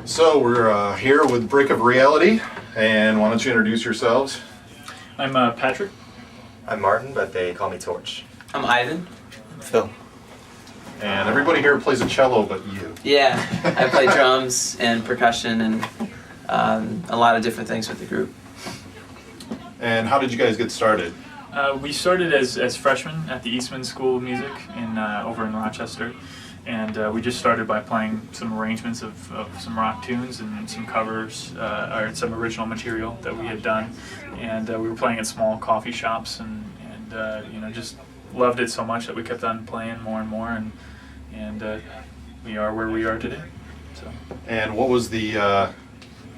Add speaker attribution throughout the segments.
Speaker 1: So we're here with Break of Reality, and why don't you introduce yourselves?
Speaker 2: I'm Patrick.
Speaker 3: I'm Martin, but they call me Torch.
Speaker 4: I'm Ivan.
Speaker 3: Phil.
Speaker 1: And everybody here plays a cello but you.
Speaker 4: Yeah, I play drums and percussion and a lot of different things with the group.
Speaker 1: And how did you guys get started?
Speaker 2: We started as freshmen at the Eastman School of Music over in Rochester, and we just started by playing some arrangements of some rock tunes and some covers, or some original material that we had done, and we were playing at small coffee shops, and just loved it so much that we kept on playing more and more, and we are where we are today. So.
Speaker 1: And what was the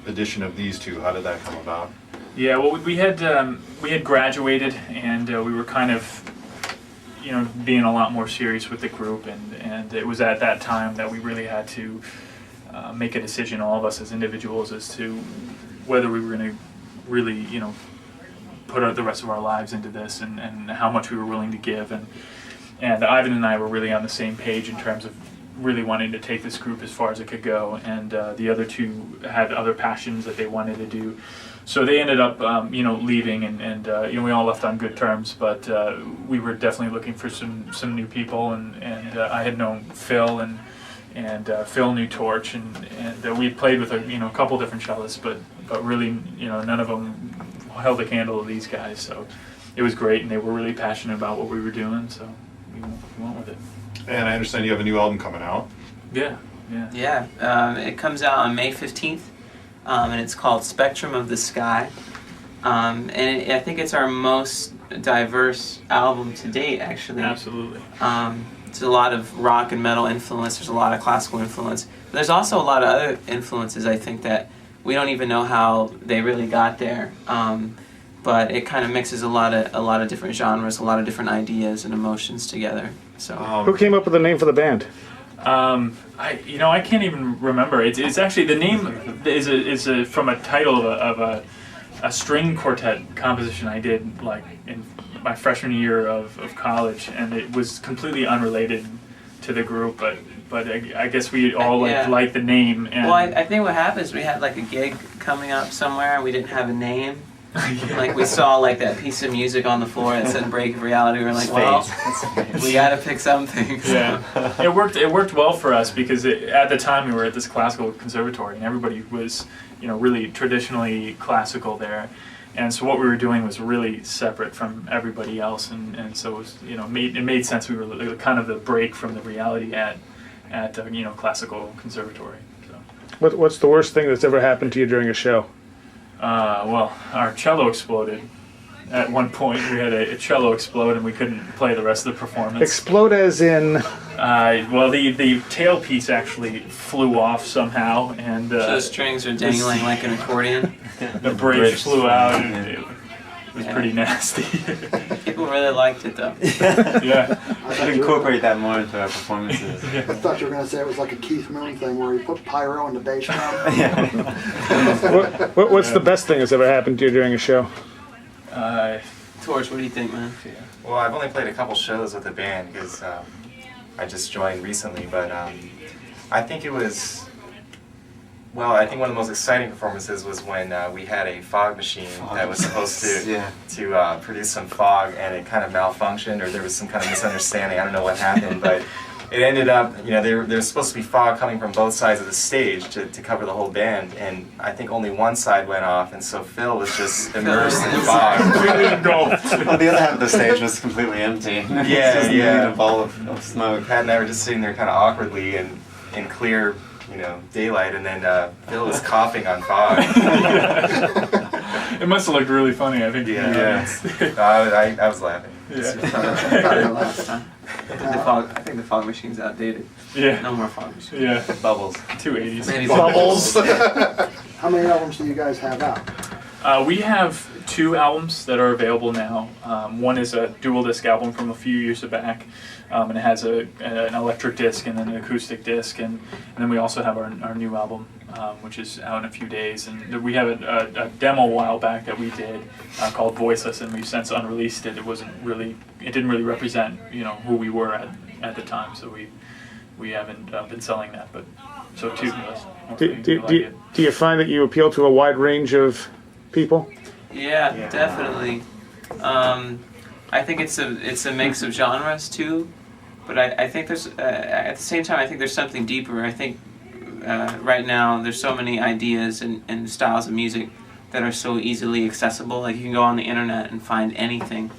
Speaker 1: addition of these two? How did that come about?
Speaker 2: Yeah, well, we had graduated, and we were kind of, being a lot more serious with the group, and it was at that time that we really had to make a decision, all of us as individuals, as to whether we were going to really, put out the rest of our lives into this, and how much we were willing to give, and Ivan and I were really on the same page in terms of really wanting to take this group as far as it could go, and the other two had other passions that they wanted to do. So they ended up, leaving, and we all left on good terms. But we were definitely looking for some new people, and I had known Phil, and Phil knew Torch, and we had played with a couple different cellists, but really none of them held a candle to these guys. So it was great, and they were really passionate about what we were doing. So we went with it. And
Speaker 1: I understand you have a new album coming out.
Speaker 2: Yeah.
Speaker 4: It comes out on May 15th. And it's called Spectrum of the Sky. And I think it's our most diverse album to date, actually.
Speaker 2: Absolutely.
Speaker 4: There's a lot of rock and metal influence, there's a lot of classical influence. But there's also a lot of other influences, I think, that we don't even know how they really got there. But it kind of mixes a lot of different genres, a lot of different ideas and emotions together. So.
Speaker 5: Who came up with the name for the band?
Speaker 2: I can't even remember. It's actually, the name is from a title of a string quartet composition I did like in my freshman year of college, and it was completely unrelated to the group, but I guess we all liked the name. And
Speaker 4: well, I think what happened is we had like a gig coming up somewhere and we didn't have a name. Yeah. Like we saw like that piece of music on the floor that said "Break of Reality." We were like, "Well, we got to pick something." So.
Speaker 2: Yeah, it worked well for us because at the time we were at this classical conservatory, and everybody was really traditionally classical there, and so what we were doing was really separate from everybody else, and so it was, it made sense. We were kind of the break from the reality at classical conservatory. So.
Speaker 5: What's the worst thing that's ever happened to you during a show?
Speaker 2: Well, our cello exploded. At one point, we had a cello explode, and we couldn't play the rest of the performance.
Speaker 5: Explode as in?
Speaker 2: Well, the tailpiece actually flew off somehow, and
Speaker 4: so the strings are dangling like an accordion.
Speaker 2: The bridge flew out, and it was pretty nasty.
Speaker 4: People really liked it, though.
Speaker 2: Yeah,
Speaker 3: I should incorporate that more into our performances.
Speaker 6: I thought you were going to say it was like a Keith Moon thing where he put pyro in the bass drum.
Speaker 5: What's the best thing that's ever happened to you during a show?
Speaker 4: Torch, what do you think, man?
Speaker 3: Well, I've only played a couple shows with the band because I just joined recently, but I think it was... Well, I think one of the most exciting performances was when we had a fog machine that was supposed to produce some fog, and it kind of malfunctioned, or there was some kind of misunderstanding. I don't know what happened, but it ended up, there was supposed to be fog coming from both sides of the stage to cover the whole band, and I think only one side went off, and so Phil was just immersed in fog.
Speaker 7: Well, the other half of the stage was completely empty.
Speaker 3: Yeah.
Speaker 7: A ball of smoke.
Speaker 3: Pat and I were just sitting there kind of awkwardly in clear, daylight, and then Phil was coughing on fog.
Speaker 2: It must have looked really funny, I think.
Speaker 3: Yeah. I was laughing.
Speaker 4: Yeah. I think the fog machine's outdated.
Speaker 2: Yeah.
Speaker 4: No more fog machines.
Speaker 2: Yeah.
Speaker 3: Bubbles.
Speaker 2: 280s.
Speaker 4: Maybe
Speaker 5: Bubbles.
Speaker 6: How many albums do you guys have out?
Speaker 2: We have 2 albums that are available now. One is a dual disc album from a few years back, and it has an electric disc and then an acoustic disc, and then we also have our new album, which is out in a few days. And we have a demo a while back that we did called Voiceless, and we've since unreleased it. It didn't really represent who we were at the time, so we haven't been selling that, but So two of us. hopefully
Speaker 5: Do,
Speaker 2: like it.
Speaker 5: do you find that you appeal to a wide range of people?
Speaker 4: Yeah, definitely. I think it's a mix of genres too, but I think there's at the same time I think there's something deeper. I think right now there's so many ideas and styles of music that are so easily accessible. Like you can go on the internet and find anything,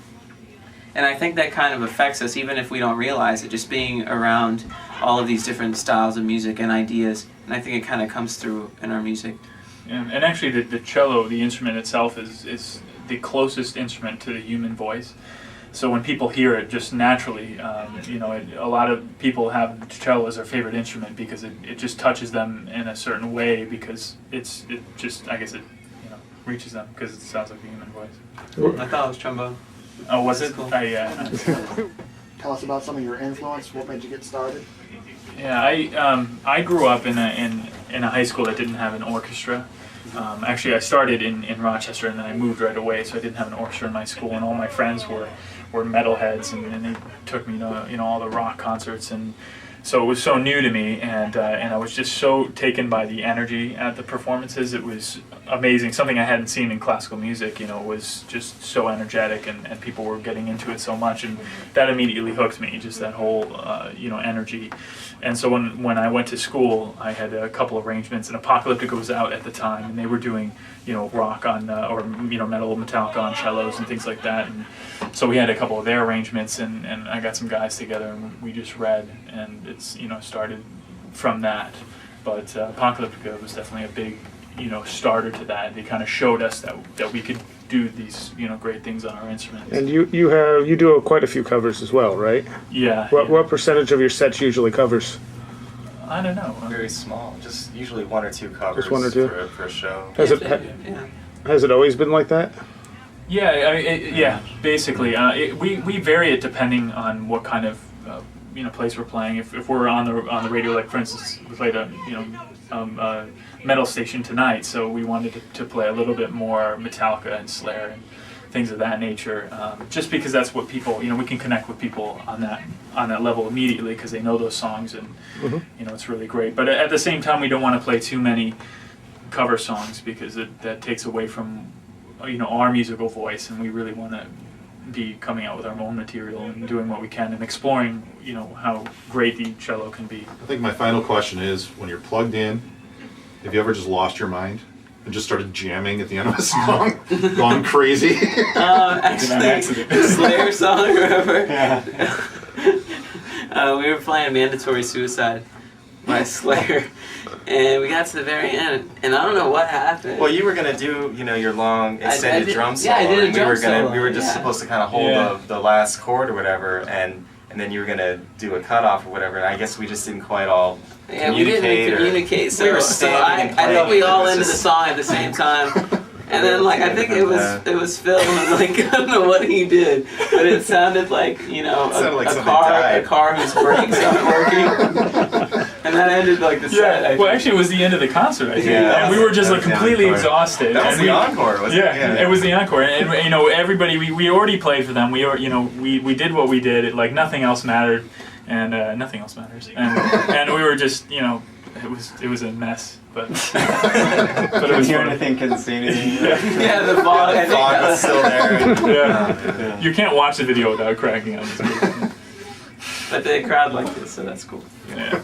Speaker 4: and I think that kind of affects us even if we don't realize it. Just being around all of these different styles of music and ideas, and I think it kind of comes through in our music.
Speaker 2: And actually, the cello, the instrument itself, is the closest instrument to the human voice. So when people hear it, just naturally, a lot of people have cello as their favorite instrument because it just touches them in a certain way because it reaches them because it sounds like a human voice.
Speaker 4: I thought it was trombone.
Speaker 2: Oh, was it?
Speaker 4: Cool.
Speaker 2: Yeah.
Speaker 6: Tell us about some of your influence. What made you get started?
Speaker 2: Yeah, I grew up in a high school that didn't have an orchestra. Actually, I started in Rochester and then I moved right away, so I didn't have an orchestra in my school. And all my friends were metalheads, and they took me to all the rock concerts, and so it was so new to me, and I was just so taken by the energy at the performances. It was amazing, something I hadn't seen in classical music. Was just so energetic, and people were getting into it so much, and that immediately hooked me. Just that whole energy. And so when I went to school, I had a couple of arrangements, and Apocalyptica was out at the time, and they were doing rock on or metal Metallic on cellos and things like that. And so we had a couple of their arrangements, and I got some guys together, and we just read, and it's started from that. But Apocalyptica was definitely a big starter to that. They kind of showed us that we could do these great things on our instruments.
Speaker 5: And you do quite a few covers as well, right?
Speaker 2: Yeah.
Speaker 5: What percentage of your sets usually covers?
Speaker 2: I don't know.
Speaker 3: Very small, just usually one or two covers
Speaker 5: Just one or two?
Speaker 3: for a show.
Speaker 5: Has it always been like that?
Speaker 2: Yeah, basically, we vary it depending on what kind of place we're playing. If we're on the radio, like for instance, we played a metal station tonight, so we wanted to play a little bit more Metallica and Slayer and things of that nature, just because that's what people we can connect with people on that level immediately because they know those songs, and it's really great. But at the same time, we don't want to play too many cover songs because that takes away from our musical voice, and we really want to be coming out with our own material and doing what we can and exploring how great the cello can be.
Speaker 1: I think my final question is, when you're plugged in, have you ever just lost your mind and just started jamming at the end of a song, gone crazy?
Speaker 4: Actually, the Slayer song or whatever. We were playing Mandatory Suicide by Slayer, and we got to the very end, and I don't know what happened.
Speaker 3: Well, you were gonna do your long extended drum solo.
Speaker 4: Yeah, I did a
Speaker 3: and
Speaker 4: drum solo.
Speaker 3: We were just supposed to kind of hold the last chord or whatever, and then you were gonna do a cutoff or whatever. And I guess we just didn't quite all
Speaker 4: we didn't communicate. So,
Speaker 3: we were standing and
Speaker 4: I think we
Speaker 3: playing,
Speaker 4: all
Speaker 3: it was
Speaker 4: ended the
Speaker 3: just-
Speaker 4: song at the same time. And then, I think it was Phil, and I don't know what he did, but it sounded like,
Speaker 3: sounded like
Speaker 4: a
Speaker 3: something
Speaker 4: car
Speaker 3: died.
Speaker 4: whose brakes aren't working. And that ended the set. I
Speaker 2: Well,
Speaker 4: think.
Speaker 2: actually, it was the end of the concert, I think,
Speaker 3: Yeah,
Speaker 2: and we were just
Speaker 3: that was the
Speaker 2: completely
Speaker 3: encore.
Speaker 2: exhausted.
Speaker 3: That was
Speaker 2: and
Speaker 3: the
Speaker 2: we,
Speaker 3: encore, wasn't it?
Speaker 2: Yeah, it was the encore, and everybody we already played for them. We did what we did. Nothing else mattered, and nothing else matters. And we were just it was a mess, but it
Speaker 7: Couldn't
Speaker 2: was
Speaker 7: hear
Speaker 2: fun.
Speaker 7: anything, couldn't see anything.
Speaker 4: Yeah, the fog. I
Speaker 3: The
Speaker 4: think
Speaker 3: fog
Speaker 4: that
Speaker 3: was still there.
Speaker 2: Yeah, you can't watch the video without cracking up.
Speaker 4: But the crowd liked it, so that's cool.
Speaker 2: Yeah.